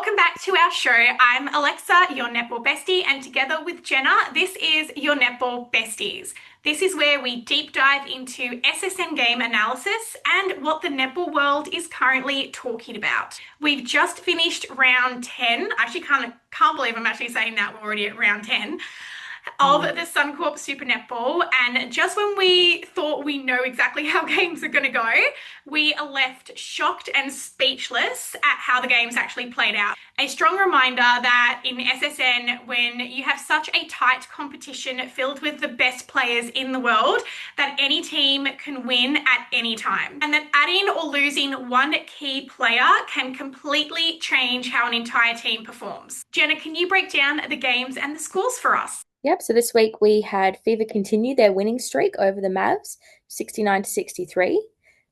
Welcome back to our show. I'm Alexa, your netball bestie, and together with Jenna, this is your netball besties. This is where we deep dive into SSN game analysis and what the netball world is currently talking about. We've just finished round 10. I actually can't believe I'm actually saying that we're already at round 10 of the Suncorp Super Netball. And just when we thought we know exactly how games are going to go, we are left shocked and speechless at how the games actually played out. A strong reminder that in SSN, when you have such a tight competition filled with the best players in the world, that any team can win at any time. And that adding or losing one key player can completely change how an entire team performs. Jenna, can you break down the games and the scores for us? Yep, so this week we had Fever continue their winning streak over the Mavs, 69-63.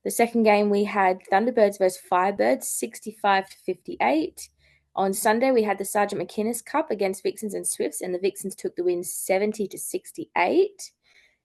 The second game we had Thunderbirds versus Firebirds, 65-58. On Sunday we had the Sergeant McInnes Cup against Vixens and Swifts, and the Vixens took the win 70-68.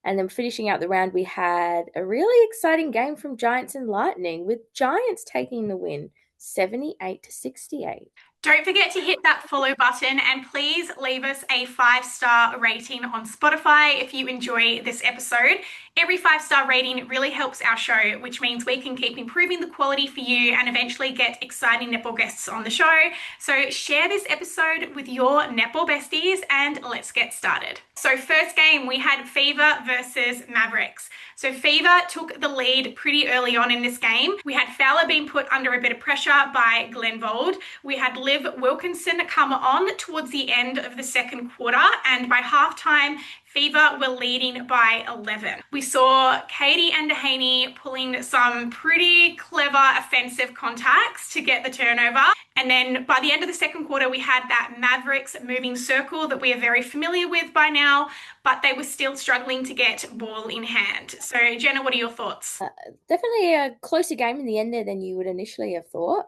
And then finishing out the round, we had a really exciting game from Giants and Lightning, with Giants taking the win 78-68. Don't forget to hit that follow button and please leave us a 5-star rating on Spotify if you enjoy this episode. Every 5-star rating really helps our show, which means we can keep improving the quality for you and eventually get exciting netball guests on the show. So share this episode with your netball besties and let's get started. So first game, we had Fever versus Mavericks. So Fever took the lead pretty early on in this game. We had Fowler being put under a bit of pressure by Glenvold. We had Liv Wilkinson come on towards the end of the second quarter, and by halftime, Fever were leading by 11. We saw Katie and Dehaney pulling some pretty clever offensive contacts to get the turnover. And then by the end of the second quarter, we had that Mavericks moving circle that we are very familiar with by now, but they were still struggling to get ball in hand. So Jenna, what are your thoughts? Definitely a closer game in the end there than you would initially have thought.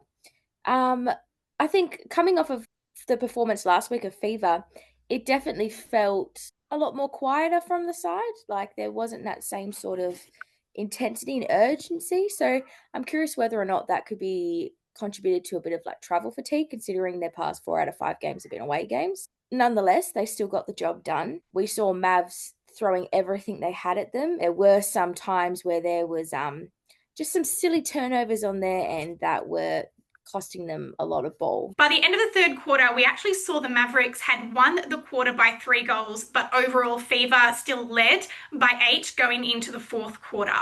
I think coming off of the performance last week of Fever, it definitely felt a lot more quieter from the side. Like there wasn't that same sort of intensity and urgency. So I'm curious whether or not that could be contributed to a bit of like travel fatigue, considering their past 4 out of 5 games have been away games. Nonetheless, they still got the job done. We saw Mavs throwing everything they had at them. There were some times where there was just some silly turnovers on their end that were costing them a lot of ball. By the end of the third quarter, we actually saw the Mavericks had won the quarter by 3 goals, but overall Fever still led by 8 going into the fourth quarter.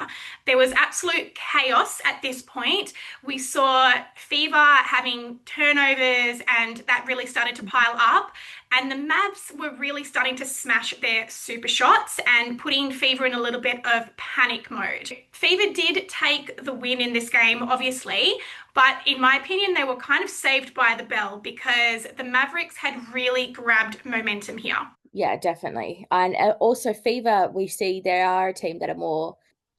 There was absolute chaos at this point. We saw Fever having turnovers and that really started to pile up. And the Mavs were really starting to smash their super shots and putting Fever in a little bit of panic mode. Fever did take the win in this game, obviously, but in my opinion, they were kind of saved by the bell because the Mavericks had really grabbed momentum here. Yeah, definitely. And also Fever, we see they are a team that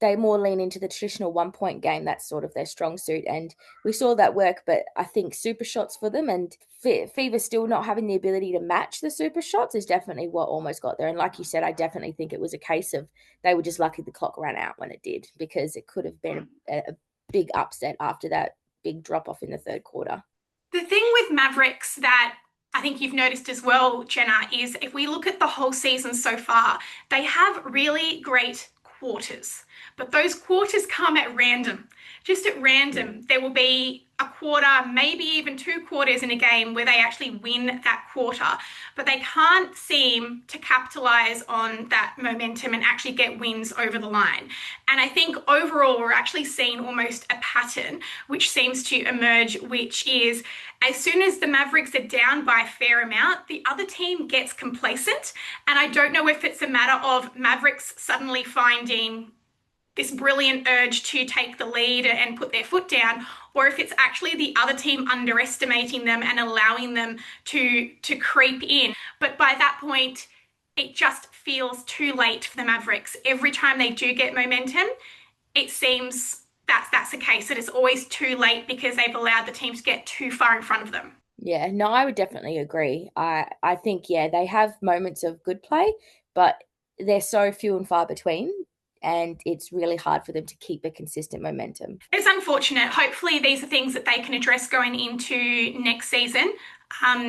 they more lean into the traditional 1-point game. That's sort of their strong suit. And we saw that work, but I think super shots for them and Fever still not having the ability to match the super shots is definitely what almost got there. And like you said, I definitely think it was a case of they were just lucky the clock ran out when it did, because it could have been a big upset after that big drop off in the third quarter. The thing with Mavericks that I think you've noticed as well, Jenna, is if we look at the whole season so far, they have really great quarters, but those quarters come at random. Just at random, there will be a quarter, maybe even 2 quarters in a game where they actually win that quarter, but they can't seem to capitalize on that momentum and actually get wins over the line. And I think overall, we're actually seeing almost a pattern which seems to emerge, which is as soon as the Mavericks are down by a fair amount, the other team gets complacent. And I don't know if it's a matter of Mavericks suddenly finding this brilliant urge to take the lead and put their foot down, or if it's actually the other team underestimating them and allowing them to creep in. But by that point, it just feels too late for the Mavericks. Every time they do get momentum, it seems that's the case, that it's always too late because they've allowed the team to get too far in front of them. Yeah, no, I would definitely agree. I think, yeah, they have moments of good play, but they're so few and far between. and it's really hard for them to keep a consistent momentum. It's unfortunate. Hopefully, these are things that they can address going into next season.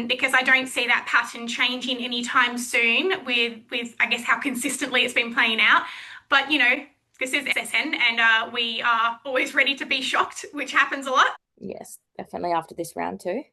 Because I don't see that pattern changing anytime soon with I guess how consistently it's been playing out. But this is SSN, and we are always ready to be shocked, which happens a lot. Yes, definitely after this round too.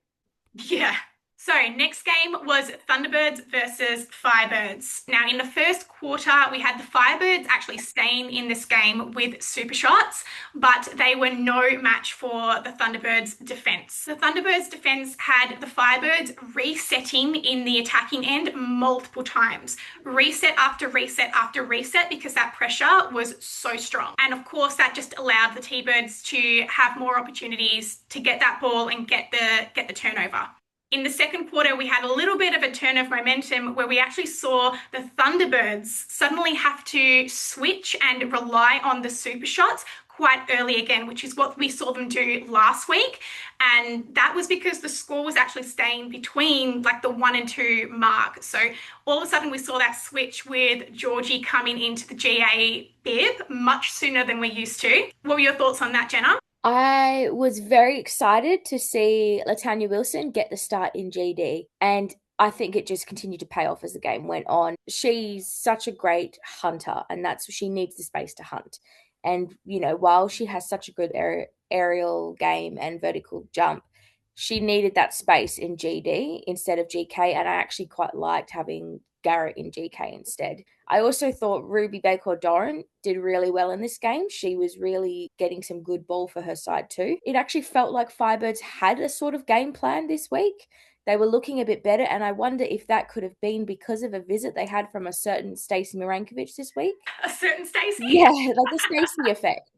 Yeah. So, next game was Thunderbirds versus Firebirds. Now, in the first quarter, we had the Firebirds actually staying in this game with super shots, but they were no match for the Thunderbirds' defense. The Thunderbirds' defense had the Firebirds resetting in the attacking end multiple times, reset after reset after reset, because that pressure was so strong. And of course, that just allowed the T-Birds to have more opportunities to get that ball and get the turnover. In the second quarter, we had a little bit of a turn of momentum where we actually saw the Thunderbirds suddenly have to switch and rely on the super shots quite early again, which is what we saw them do last week. And that was because the score was actually staying between like the 1 and 2 mark. So all of a sudden we saw that switch with Georgie coming into the GA bib much sooner than we're used to. What were your thoughts on that, Jenna? I was very excited to see Latanya Wilson get the start in GD, and I think it just continued to pay off as the game went on. She's such a great hunter, and she needs the space to hunt. And, while she has such a good aerial game and vertical jump, she needed that space in GD instead of GK, and I actually quite liked having Garrett in GK instead. I also thought Ruby Baker Doran did really well in this game. She was really getting some good ball for her side too. It actually felt like Firebirds had a sort of game plan this week. They were looking a bit better, and I wonder if that could have been because of a visit they had from a certain Stacey Mirankovic this week. A certain Stacey? Yeah, like the Stacey effect.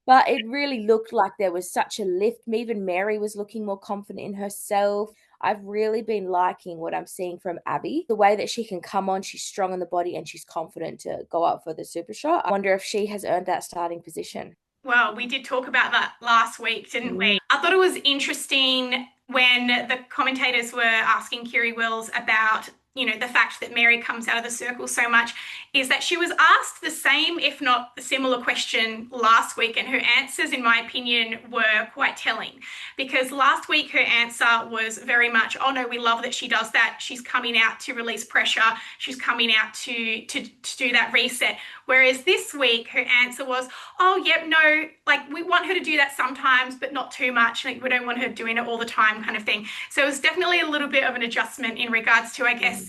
But it really looked like there was such a lift. Even Mary was looking more confident in herself. I've really been liking what I'm seeing from Abby. The way that she can come on, she's strong in the body and she's confident to go up for the super shot. I wonder if she has earned that starting position. Well, we did talk about that last week, didn't we? I thought it was interesting when the commentators were asking Kiri Wills about the fact that Mary comes out of the circle so much, is that she was asked the same, if not a similar question last week, and her answers, in my opinion, were quite telling. Because last week her answer was very much, oh no, we love that she does that. She's coming out to release pressure. She's coming out to do that reset. Whereas this week her answer was, oh yep, no, like we want her to do that sometimes, but not too much. Like we don't want her doing it all the time, kind of thing. So it was definitely a little bit of an adjustment in regards to, I guess,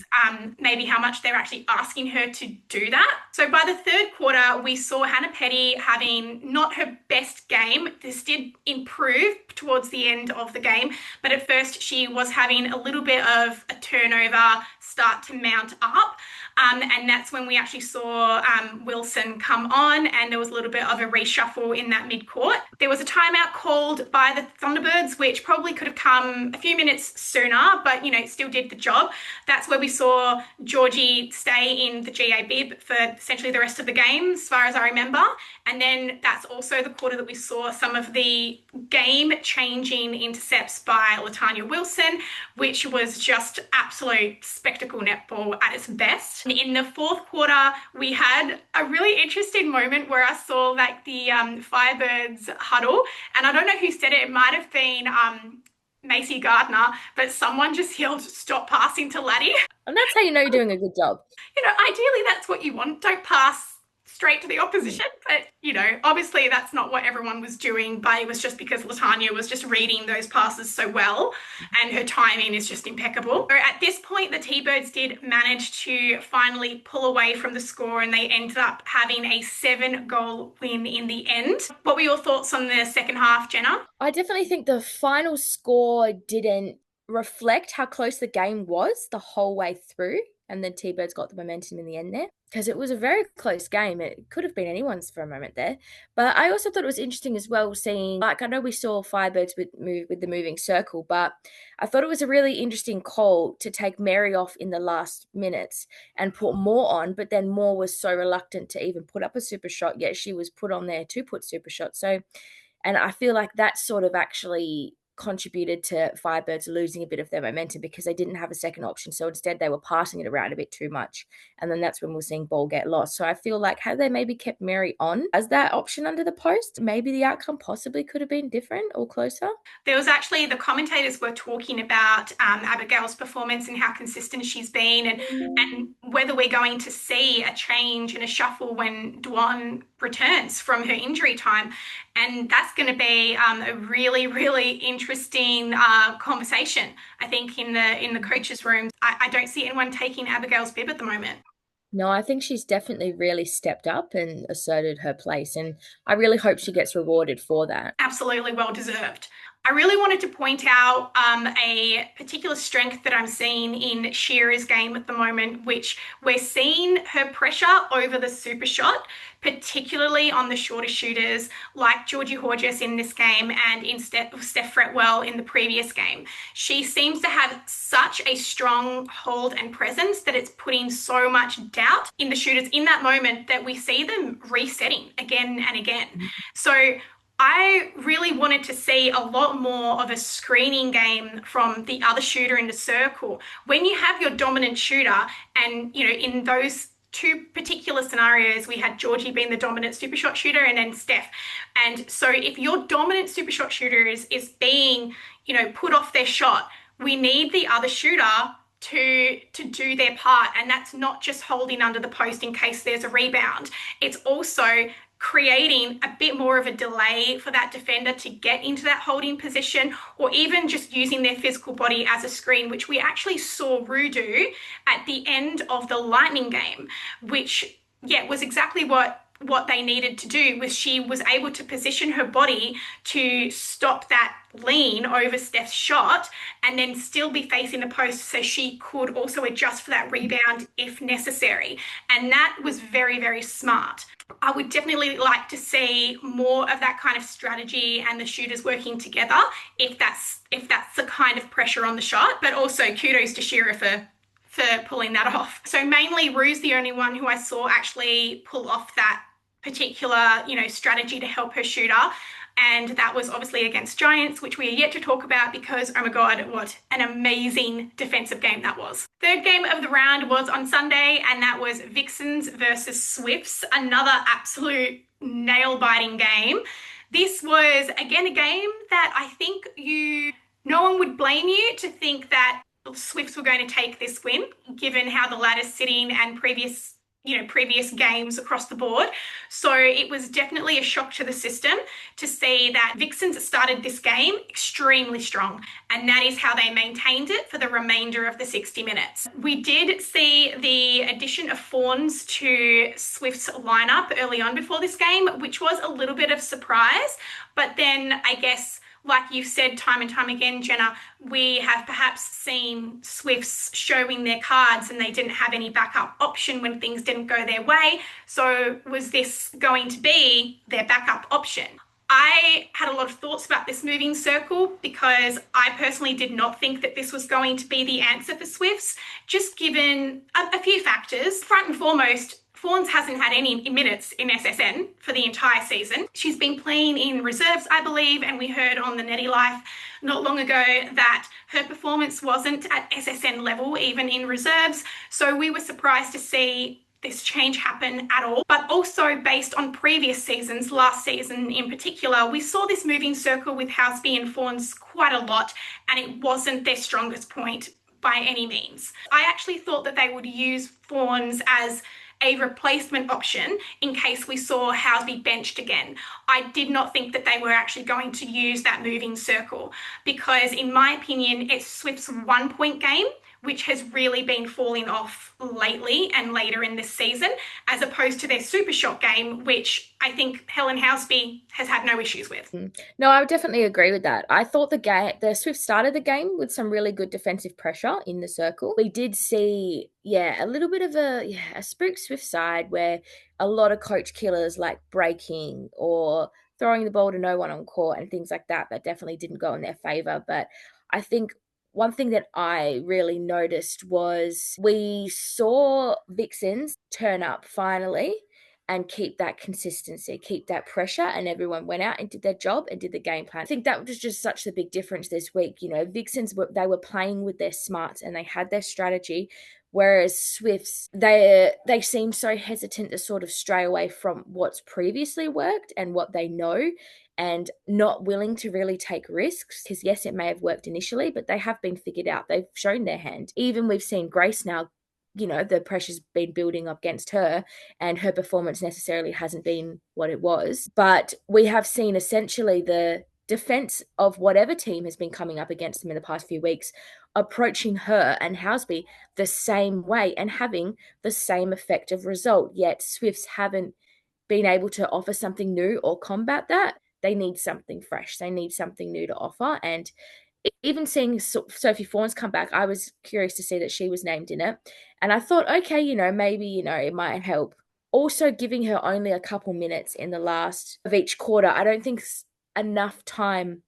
maybe how much they're actually asking her to do that. So by the third quarter, we saw Hannah Petty having not her best game. This did improve towards the end of the game, but at first she was having a little bit of a turnover start to mount up. And that's when we actually saw Wilson come on, and there was a little bit of a reshuffle in that mid-court. There was a timeout called by the Thunderbirds, which probably could have come a few minutes sooner, but still did the job. That's where we saw Georgie stay in the GA bib for essentially the rest of the game, as far as I remember. And then that's also the quarter that we saw some of the game-changing intercepts by Latanya Wilson, which was just absolute spectacle netball at its best. In the fourth quarter, we had a really interesting moment where I saw like the Firebirds huddle, and I don't know who said it. It might have been Macy Gardner, but someone just yelled, "Stop passing to Laddie." And that's how you know you're doing a good job. Ideally that's what you want. Don't pass straight to the opposition, but obviously that's not what everyone was doing, but it was just because Latanya was just reading those passes so well, and her timing is just impeccable. So at this point, the T-Birds did manage to finally pull away from the score, and they ended up having a 7-goal win in the end. What were your thoughts on the second half, Jenna? I definitely think the final score didn't reflect how close the game was the whole way through, and the T-Birds got the momentum in the end there, because it was a very close game. It could have been anyone's for a moment there. But I also thought it was interesting as well seeing, like, I know we saw Firebirds with the moving circle, but I thought it was a really interesting call to take Mary off in the last minutes and put Moore on, but then Moore was so reluctant to even put up a super shot, yet she was put on there to put super shots. So, and I feel like that sort of actually contributed to Firebirds losing a bit of their momentum because they didn't have a second option. So instead, they were passing it around a bit too much. And then that's when we're seeing ball get lost. So I feel like had they maybe kept Mary on as that option under the post, maybe the outcome possibly could have been different or closer. There was actually, the commentators were talking about Abigail's performance and how consistent she's been, and whether we're going to see a change and a shuffle when Dwan returns from her injury time. And that's going to be a really, really interesting conversation, I think, in the coaches' room. I don't see anyone taking Abigail's bib at the moment. No, I think she's definitely really stepped up and asserted her place. And I really hope she gets rewarded for that. Absolutely well deserved. I really wanted to point out a particular strength that I'm seeing in Shearer's game at the moment, which we're seeing her pressure over the super shot, particularly on the shorter shooters like Georgie Horges in this game and in Steph Fretwell in the previous game. She seems to have such a strong hold and presence that it's putting so much doubt in the shooters in that moment that we see them resetting again and again. So I really wanted to see a lot more of a screening game from the other shooter in the circle. When you have your dominant shooter, and in those two particular scenarios, we had Georgie being the dominant super shot shooter and then Steph. And so if your dominant super shot shooter is being, put off their shot, we need the other shooter to do their part. And that's not just holding under the post in case there's a rebound. It's also creating a bit more of a delay for that defender to get into that holding position, or even just using their physical body as a screen, which we actually saw Rue do at the end of the Lightning game, which, was exactly what they needed to do. Was she was able to position her body to stop that lean over Steph's shot and then still be facing the post, so she could also adjust for that rebound if necessary. And that was very, very smart. I would definitely like to see more of that kind of strategy and the shooters working together if that's the kind of pressure on the shot. But also kudos to Shearer for pulling that off. So mainly Rue's the only one who I saw actually pull off that particular, strategy to help her shooter. And that was obviously against Giants, which we are yet to talk about because, oh my God, what an amazing defensive game that was. Third game of the round was on Sunday, and that was Vixens versus Swifts, another absolute nail-biting game. This was, again, a game that I think no one would blame you to think that Swifts were going to take this win, given how the ladder's sitting and previous games across the board. So it was definitely a shock to the system to see that Vixens started this game extremely strong, and that is how they maintained it for the remainder of the 60 minutes. We did see the addition of Fawns to Swift's lineup early on before this game, which was a little bit of surprise, but then I guess, like you've said time and time again, Jenna, we have perhaps seen Swifts showing their cards and they didn't have any backup option when things didn't go their way. So was this going to be their backup option? I had a lot of thoughts about this moving circle because I personally did not think that this was going to be the answer for Swifts, just given a few factors. Front and foremost, Fawns hasn't had any minutes in SSN for the entire season. She's been playing in reserves, I believe, and we heard on the Netty Life not long ago that her performance wasn't at SSN level, even in reserves. So we were surprised to see this change happen at all. But also based on previous seasons, last season in particular, we saw this moving circle with Houseby and Fawns quite a lot, and it wasn't their strongest point by any means. I actually thought that they would use Fawns as a replacement option in case we saw Houseby benched again. I did not think that they were actually going to use that moving circle because, in my opinion, it's Swift's 1 point game, which has really been falling off lately and later in this season, as opposed to their super shot game, which I think Helen Houseby has had no issues with. No, I would definitely agree with that. I thought the Swift started the game with some really good defensive pressure in the circle. We did see, a little bit of a spook Swift side where a lot of coach killers like breaking or throwing the ball to no one on court and things like that definitely didn't go in their favor. But I think one thing that I really noticed was we saw Vixens turn up finally, and keep that consistency, keep that pressure. And everyone went out and did their job and did the game plan. I think that was just such a big difference this week. You know, Vixens, they were playing with their smarts and they had their strategy. Whereas Swifts, they seem so hesitant to sort of stray away from what's previously worked and what they know, and not willing to really take risks. Because yes, it may have worked initially, but they have been figured out. They've shown their hand. Even we've seen Grace now, you know, the pressure's been building up against her and her performance necessarily hasn't been what it was. But we have seen essentially the defense of whatever team has been coming up against them in the past few weeks approaching her and Houseby the same way and having the same effective result. Yet Swifts haven't been able to offer something new or combat that. They need something fresh. They need something new to offer. And even seeing Sophie Fawns come back, I was curious to see that she was named in it. And I thought, okay, you know, maybe, you know, it might help. Also, giving her only a couple minutes in the last of each quarter, I don't think enough time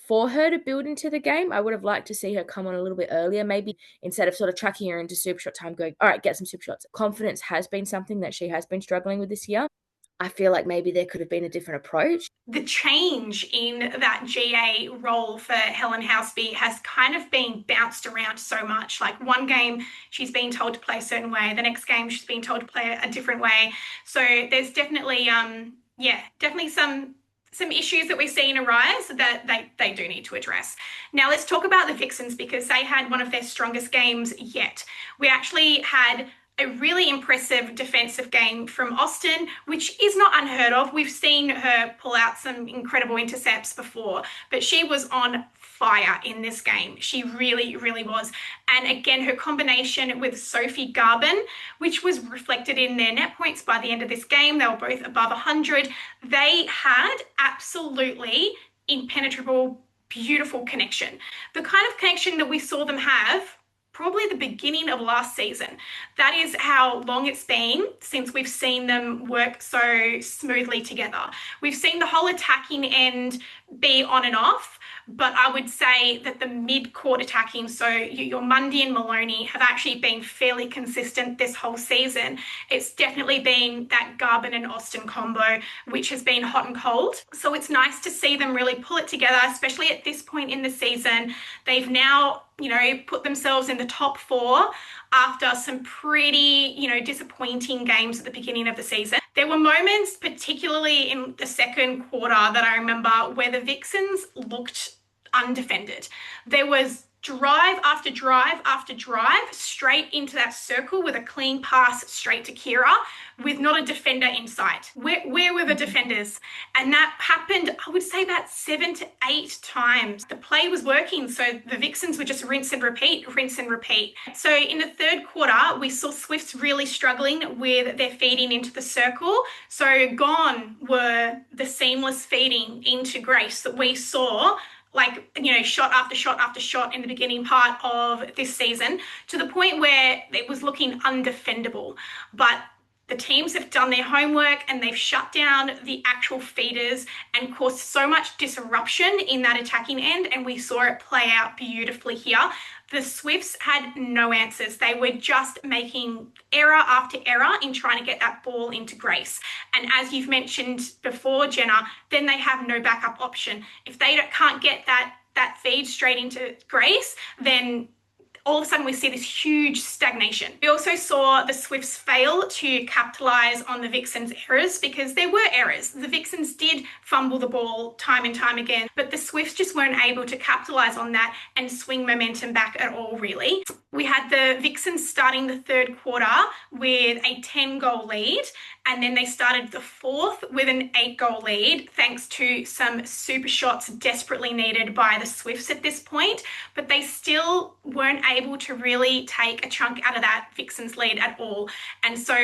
for her to build into the game. I would have liked to see her come on a little bit earlier, maybe instead of sort of tracking her into super shot time, going, all right, get some super shots. Confidence has been something that she has been struggling with this year. I feel like maybe there could have been a different approach. The change in that GA role for Helen Houseby has kind of been bounced around so much. Like one game, she's been told to play a certain way. The next game, she's been told to play a different way. So there's definitely, definitely some issues that we're seeing arise that they do need to address. Now let's talk about the Vixens because they had one of their strongest games yet. We actually had a really impressive defensive game from Austin, which is not unheard of. We've seen her pull out some incredible intercepts before, but she was on fire in this game. She really, really was. And again, her combination with Sophie Garbin, which was reflected in their net points by the end of this game, they were both above 100. They had absolutely impenetrable, beautiful connection. The kind of connection that we saw them have probably the beginning of last season. That is how long it's been since we've seen them work so smoothly together. We've seen the whole attacking end be on and off, but I would say that the mid-court attacking, so your Mundy and Maloney, have actually been fairly consistent this whole season. It's definitely been that Garbin and Austin combo, which has been hot and cold. So it's nice to see them really pull it together, especially at this point in the season. They've now, you know, put themselves in the top 4 after some pretty, you know, disappointing games at the beginning of the season. There were moments, particularly in the second quarter, that I remember where the Vixens looked undefended. There was drive after drive after drive straight into that circle with a clean pass straight to Kira with not a defender in sight. Where were the defenders? And that happened, I would say, about 7 to 8 times. The play was working, so the Vixens were just rinse and repeat, rinse and repeat. So in the third quarter, we saw Swifts really struggling with their feeding into the circle. So gone were the seamless feeding into Grace that we saw, like, you know, shot after shot after shot in the beginning part of this season, to the point where it was looking undefendable. But the teams have done their homework and they've shut down the actual feeders and caused so much disruption in that attacking end, and we saw it play out beautifully here. The Swifts had no answers. They were just making error after error in trying to get that ball into Grace. And as you've mentioned before, Jenna, then they have no backup option. If they can't get that feed straight into Grace, then all of a sudden we see this huge stagnation. We also saw the Swifts fail to capitalize on the Vixens' errors, because there were errors. The Vixens did fumble the ball time and time again, but the Swifts just weren't able to capitalize on that and swing momentum back at all, really. We had the Vixens starting the third quarter with a 10-goal lead, and then they started the fourth with an 8-goal lead, thanks to some super shots desperately needed by the Swifts at this point, but they still weren't able to really take a chunk out of that Vixens lead at all. And so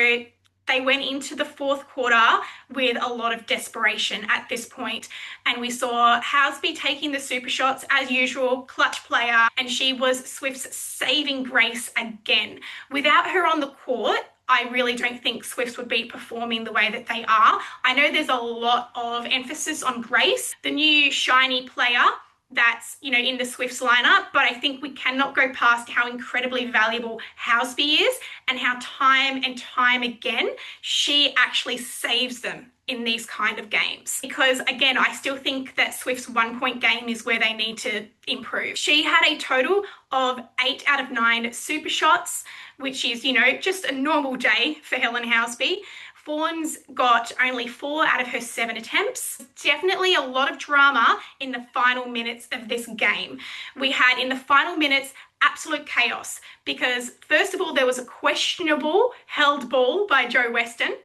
they went into the fourth quarter with a lot of desperation at this point. And we saw Houseby taking the super shots as usual, clutch player, and she was Swift's saving grace again. Without her on the court, I really don't think Swifts would be performing the way that they are. I know there's a lot of emphasis on Grace, the new shiny player, that's, in the Swifts lineup, but I think we cannot go past how incredibly valuable Housby is and how time and time again she actually saves them in these kind of games. Because again, I still think that Swift's 1 point game is where they need to improve. She had a total of 8 out of 9 super shots, which is, just a normal day for Helen Housby. Fawns got only 4 out of her 7 attempts. Definitely a lot of drama in the final minutes of this game. We had in the final minutes absolute chaos because first of all, there was a questionable held ball by Jo Weston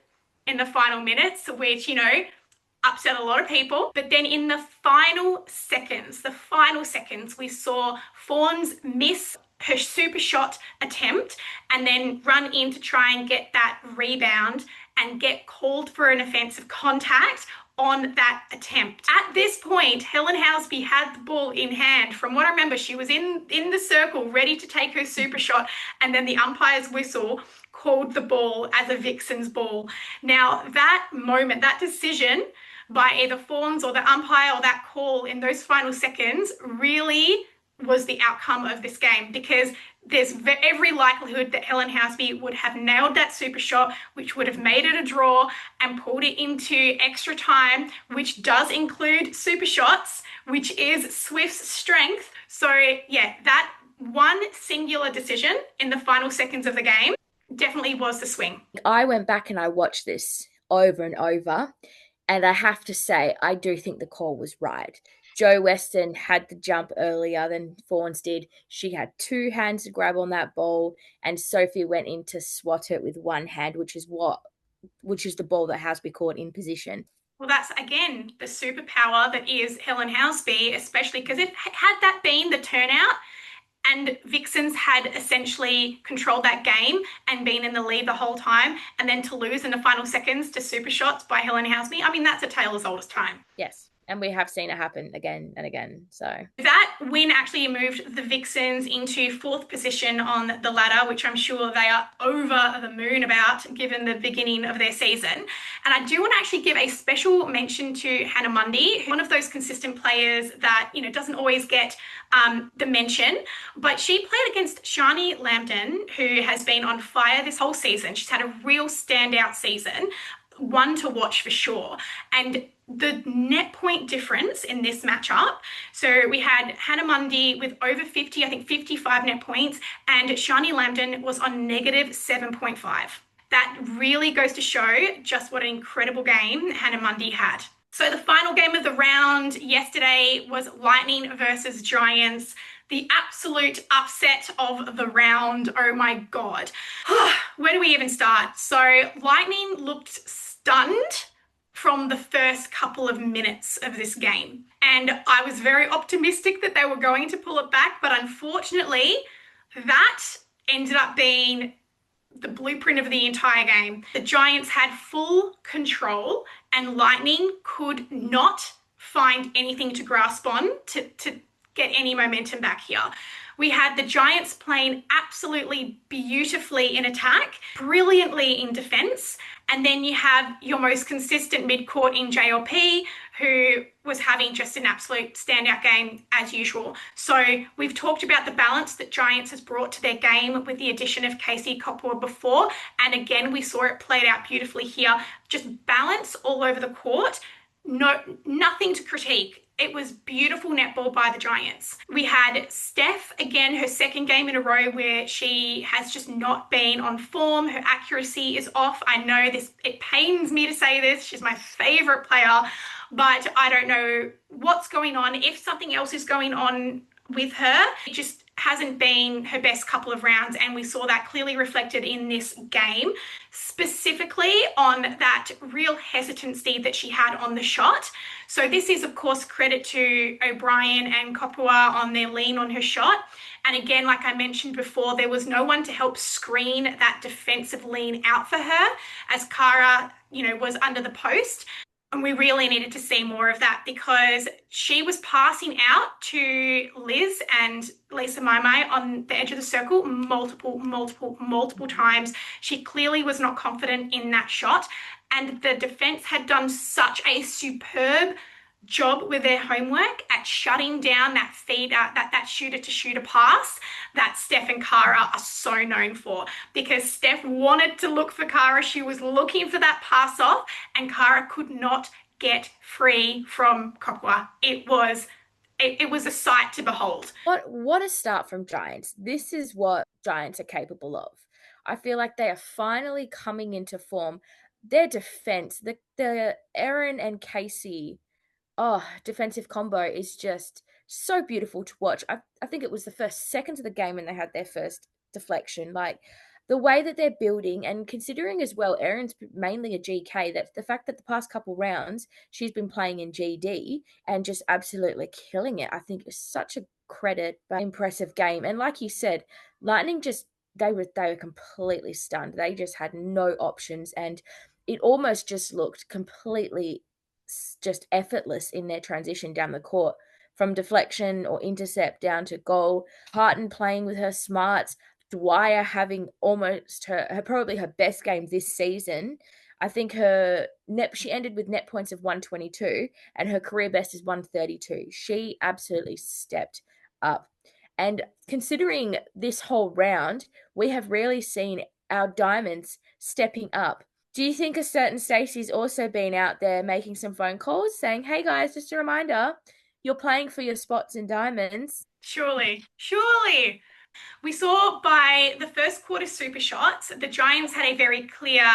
in the final minutes, which, upset a lot of people. But then in the final seconds, we saw Fawns miss her super shot attempt and then run in to try and get that rebound and get called for an offensive contact on that attempt. At this point, Helen Housby had the ball in hand. From what I remember, she was in the circle ready to take her super shot, and then the umpire's whistle called the ball as a Vixen's ball. Now, that moment, that decision by either Fawns or the umpire or that call in those final seconds really was the outcome of this game, because there's every likelihood that Helen Housby would have nailed that super shot, which would have made it a draw and pulled it into extra time, which does include super shots, which is Swift's strength. So yeah, that one singular decision in the final seconds of the game definitely was the swing. I went back and I watched this over and over, and I have to say, I do think the call was right. Jo Weston had the jump earlier than Fawns did. She had 2 hands to grab on that ball, and Sophie went in to swat it with 1 hand, which is the ball that Housby caught in position. Well, that's again the superpower that is Helen Housby, especially because if had that been the turnout and Vixens had essentially controlled that game and been in the lead the whole time, and then to lose in the final seconds to super shots by Helen Housby, I mean, that's a tale as old as time. Yes. And we have seen it happen again and again. So that win actually moved the Vixens into 4th position on the ladder, which I'm sure they are over the moon about given the beginning of their season. And I do want to actually give a special mention to Hannah Mundy, one of those consistent players that, doesn't always get the mention, but she played against Shani Lambden, who has been on fire this whole season. She's had a real standout season, one to watch for sure. And the net point difference in this matchup, so we had Hannah Mundy with over 50, I think 55 net points, and Shani Lambden was on -7.5. That really goes to show just what an incredible game Hannah Mundy had. So the final game of the round yesterday was Lightning versus Giants. The absolute upset of the round. Oh my God. Where do we even start? So Lightning looked stunned from the first couple of minutes of this game. And I was very optimistic that they were going to pull it back, but unfortunately, that ended up being the blueprint of the entire game. The Giants had full control and Lightning could not find anything to grasp on to get any momentum back here. We had the Giants playing absolutely beautifully in attack, brilliantly in defense, and then you have your most consistent midcourt in JLP, who was having just an absolute standout game as usual. So we've talked about the balance that Giants has brought to their game with the addition of Casey Copwood before, and again, we saw it played out beautifully here. Just balance all over the court, nothing to critique. It was beautiful netball by the Giants. We had Steph, again, her second game in a row where she has just not been on form. Her accuracy is off. I know this, it pains me to say this. She's my favorite player, but I don't know what's going on. If something else is going on with her, it just hasn't been her best couple of rounds, and we saw that clearly reflected in this game, specifically on that real hesitancy that she had on the shot. So this is, of course, credit to O'Brien and Kopua on their lean on her shot. And again, like I mentioned before, there was no one to help screen that defensive lean out for her as Kara, was under the post. And we really needed to see more of that because she was passing out to Liz and Lisa Maimai on the edge of the circle multiple times. She clearly was not confident in that shot. And the defense had done such a superb job with their homework at shutting down that feeder, that shooter to shooter pass that Steph and Kara are so known for. Because Steph wanted to look for Kara, she was looking for that pass off, and Kara could not get free from Kokwa. It was a sight to behold. What a start from Giants. This is what Giants are capable of. I feel like they are finally coming into form. Their defense, the Aaron and Casey defensive combo is just so beautiful to watch. I think it was the first seconds of the game when they had their first deflection. Like the way that they're building, and considering as well, Erin's mainly a GK, that the fact that the past couple rounds she's been playing in GD and just absolutely killing it, I think is such a credit, but impressive game. And like you said, Lightning just they were completely stunned. They just had no options, and it almost just looked completely just effortless in their transition down the court from deflection or intercept down to goal. Harton playing with her smarts, Dwyer having almost her probably her best game this season. I think she ended with net points of 122 and her career best is 132. She absolutely stepped up. And considering this whole round, we have really seen our diamonds stepping up. Do you think a certain Stacey's also been out there making some phone calls saying, hey guys, just a reminder, you're playing for your spots in diamonds? Surely, surely. We saw by the first quarter super shots, the Giants had a very clear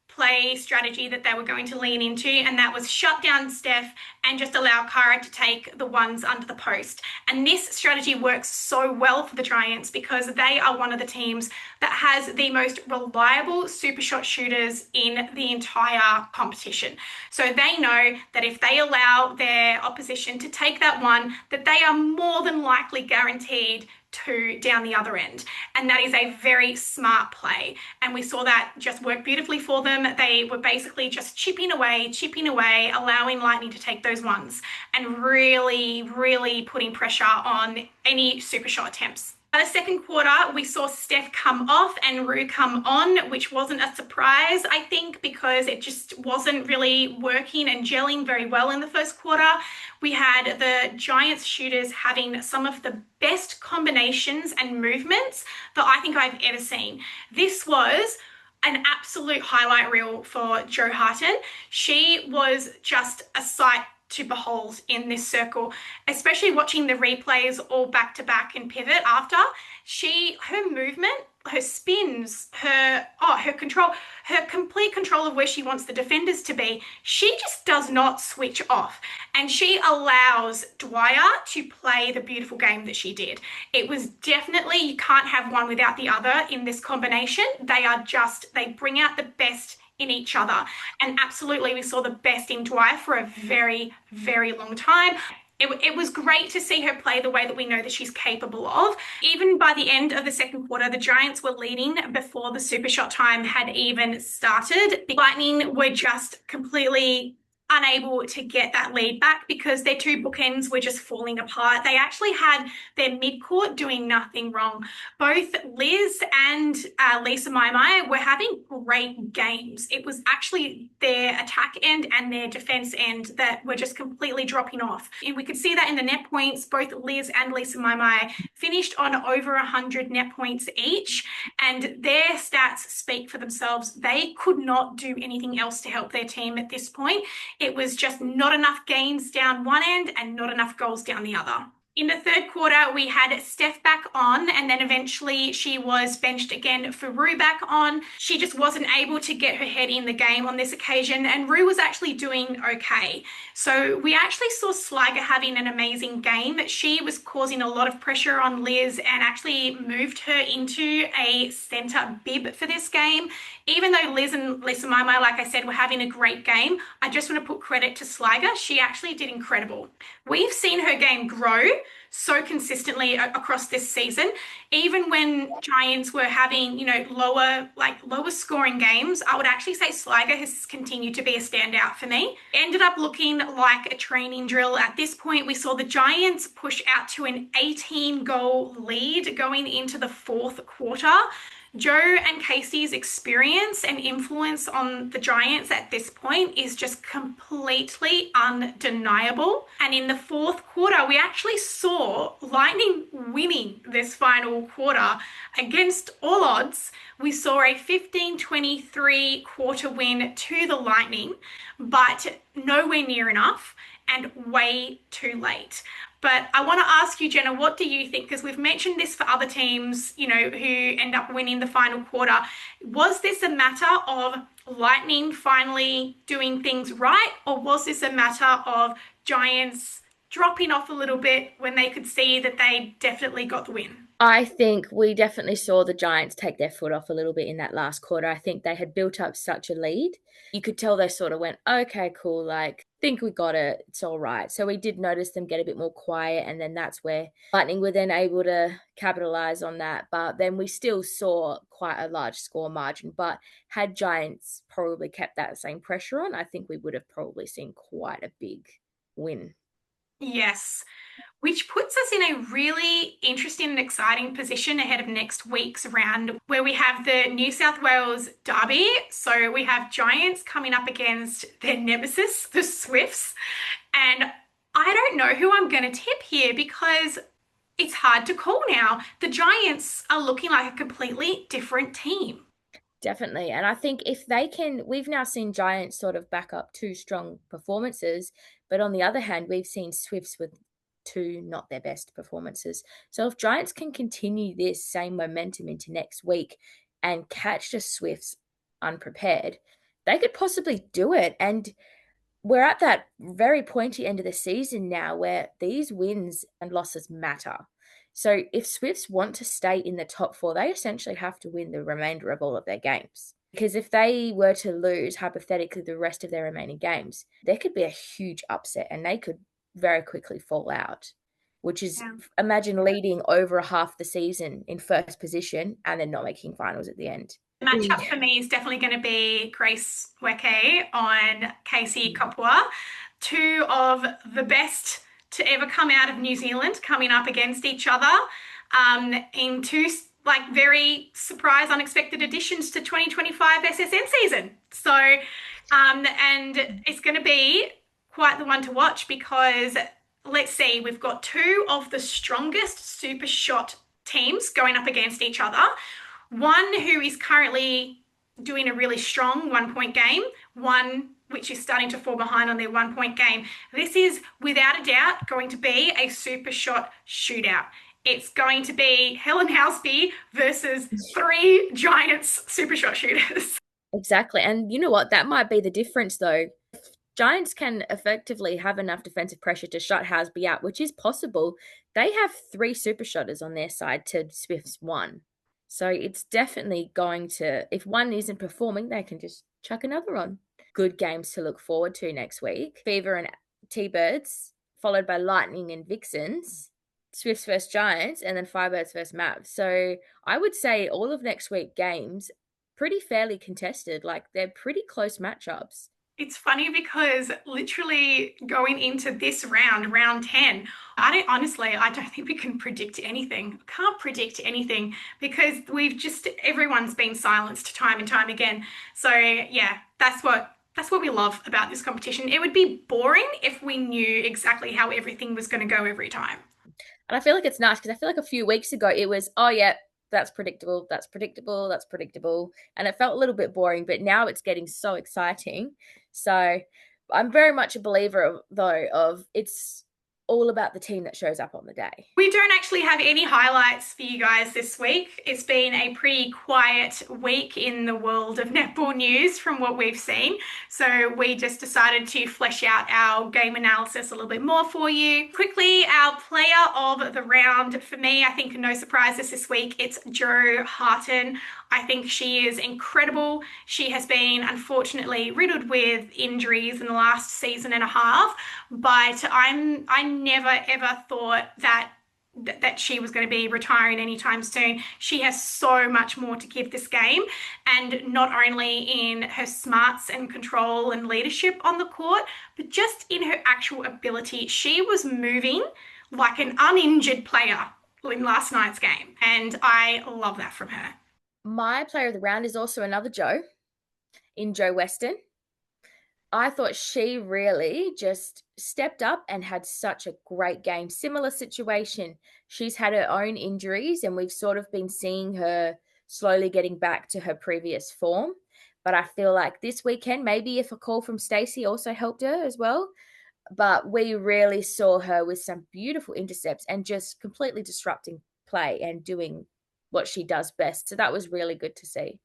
play strategy that they were going to lean into, and that was shut down Steph and just allow Kara to take the ones under the post. And this strategy works so well for the Giants because they are one of the teams that has the most reliable super shot shooters in the entire competition. So they know that if they allow their opposition to take that one, that they are more than likely guaranteed two down the other end. And that is a very smart play. And we saw that just work beautifully for them. They were basically just chipping away, allowing Lightning to take those ones and really, really putting pressure on any super shot attempts. By the second quarter, we saw Steph come off and Rue come on, which wasn't a surprise, I think, because it just wasn't really working and gelling very well in the first quarter. We had the Giants shooters having some of the best combinations and movements that I think I've ever seen. This was an absolute highlight reel for Jo Harton. She was just a sight to behold in this circle, especially watching the replays all back to back and pivot after. Her movement, her spins, her control, her complete control of where she wants the defenders to be, she just does not switch off. And she allows Dwyer to play the beautiful game that she did. It was definitely, you can't have one without the other in this combination. They bring out the best in each other. And absolutely, we saw the best in Dwyer for a very, very long time. It was great to see her play the way that we know that she's capable of. Even by the end of the second quarter, the Giants were leading before the super shot time had even started. The Lightning were just completely unable to get that lead back because their two bookends were just falling apart. They actually had their midcourt doing nothing wrong. Both Liz and Lisa Mai were having great games. It was actually their attack end and their defense end that were just completely dropping off. And we could see that in the net points. Both Liz and Lisa Mai finished on over 100 net points each, and their stats speak for themselves. They could not do anything else to help their team at this point. It was just not enough gains down one end and not enough goals down the other. In the third quarter, we had Steph back on, and then eventually she was benched again for Rue back on. She just wasn't able to get her head in the game on this occasion, and Rue was actually doing okay. So we actually saw Sligo having an amazing game. She was causing a lot of pressure on Liz and actually moved her into a centre bib for this game. Even though Liz and Lisa Mai, like I said, were having a great game, I just want to put credit to Sligo. She actually did incredible. We've seen her game grow so consistently across this season. Even when Giants were having, lower scoring games, I would actually say Sligo has continued to be a standout for me. Ended up looking like a training drill. At this point, we saw the Giants push out to an 18-goal lead going into the fourth quarter. Joe and Casey's experience and influence on the Giants at this point is just completely undeniable. And in the fourth quarter, we actually saw Lightning winning this final quarter against all odds. We saw a 15-23 quarter win to the Lightning, but nowhere near enough and way too late. But I want to ask you, Jenna, what do you think? Because we've mentioned this for other teams, who end up winning the final quarter. Was this a matter of Lightning finally doing things right, or was this a matter of Giants dropping off a little bit when they could see that they definitely got the win? I think we definitely saw the Giants take their foot off a little bit in that last quarter. I think they had built up such a lead. You could tell they sort of went, okay, cool, like, think we got it. It's all right. So we did notice them get a bit more quiet. And then that's where Lightning were then able to capitalize on that. But then we still saw quite a large score margin. But had Giants probably kept that same pressure on, I think we would have probably seen quite a big win. Yes, which puts us in a really interesting and exciting position ahead of next week's round, where we have the New South Wales Derby. So we have Giants coming up against their nemesis, the Swifts. And I don't know who I'm going to tip here because it's hard to call now. The Giants are looking like a completely different team. Definitely. And I think if they can, we've now seen Giants sort of back up two strong performances. But on the other hand, we've seen Swifts with two not their best performances. So if Giants can continue this same momentum into next week and catch the Swifts unprepared, they could possibly do it. And we're at that very pointy end of the season now where these wins and losses matter. So if Swifts want to stay in the top four, they essentially have to win the remainder of all of their games. Because if they were to lose, hypothetically, the rest of their remaining games, there could be a huge upset and they could very quickly fall out, which is, Yeah. imagine leading over half the season in first position and then not making finals at the end. The matchup for me is definitely going to be Grace Weke on Casey Kopua, two of the best to ever come out of New Zealand coming up against each other in two like very surprise, unexpected additions to 2025 SSN season. So, and it's going to be quite the one to watch because let's see, we've got two of the strongest super shot teams going up against each other. One who is currently doing a really strong 1 point game, one which is starting to fall behind on their 1 point game. This is without a doubt going to be a super shot shootout. It's going to be Helen Houseby versus three Giants super shot shooters. Exactly. And you know what? That might be the difference, though. Giants can effectively have enough defensive pressure to shut Houseby out, which is possible. They have three super shotters on their side to Swift's one. So it's definitely going to, if one isn't performing, they can just chuck another on. Good games to look forward to next week. Fever and T-Birds, followed by Lightning and Vixens, Swifts versus Giants, and then Firebirds versus Mavs. So I would say all of next week games pretty fairly contested. Like they're pretty close matchups. It's funny because literally going into this round 10, I don't think we can predict anything. Can't predict anything because everyone's been silenced time and time again. So yeah, that's what we love about this competition. It would be boring if we knew exactly how everything was going to go every time. And I feel like it's nice because I feel like a few weeks ago it was, oh yeah, that's predictable, that's predictable, that's predictable. And it felt a little bit boring, but now it's getting so exciting. So I'm very much a believer of it's all about the team that shows up on the day. We don't actually have any highlights for you guys this week. It's been a pretty quiet week in the world of netball news from what we've seen. So we just decided to flesh out our game analysis a little bit more for you. Quickly, our player of the round for me, I think no surprises this week, it's Jo Harten. I think she is incredible. She has been unfortunately riddled with injuries in the last season and a half, but I never ever thought that she was going to be retiring anytime soon. She has so much more to give this game, and not only in her smarts and control and leadership on the court, but just in her actual ability. She was moving like an uninjured player in last night's game, and I love that from her. My player of the round is also another Joe in Joe Weston. I thought she really just stepped up and had such a great game. Similar situation. She's had her own injuries, and we've sort of been seeing her slowly getting back to her previous form. But I feel like this weekend, maybe if a call from Stacey also helped her as well. But we really saw her with some beautiful intercepts and just completely disrupting play and doing what she does best. So that was really good to see.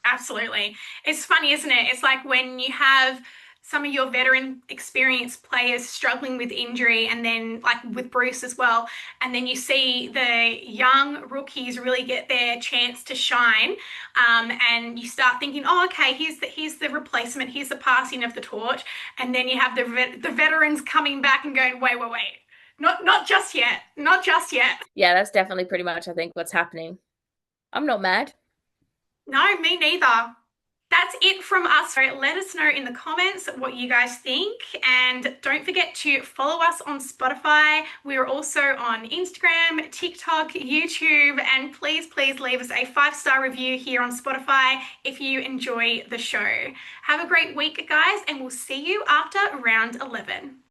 Absolutely. It's funny, isn't it? It's like when you have some of your veteran experienced players struggling with injury, and then like with Bruce as well, and then you see the young rookies really get their chance to shine, and you start thinking, oh, okay, here's the replacement, here's the passing of the torch, and then you have the veterans coming back and going, wait, not just yet, not just yet. Yeah, that's definitely pretty much, I think, what's happening. I'm not mad. No, me neither. That's it from us. So let us know in the comments what you guys think. And don't forget to follow us on Spotify. We're also on Instagram, TikTok, YouTube. And please leave us a 5-star review here on Spotify if you enjoy the show. Have a great week, guys, and we'll see you after round 11.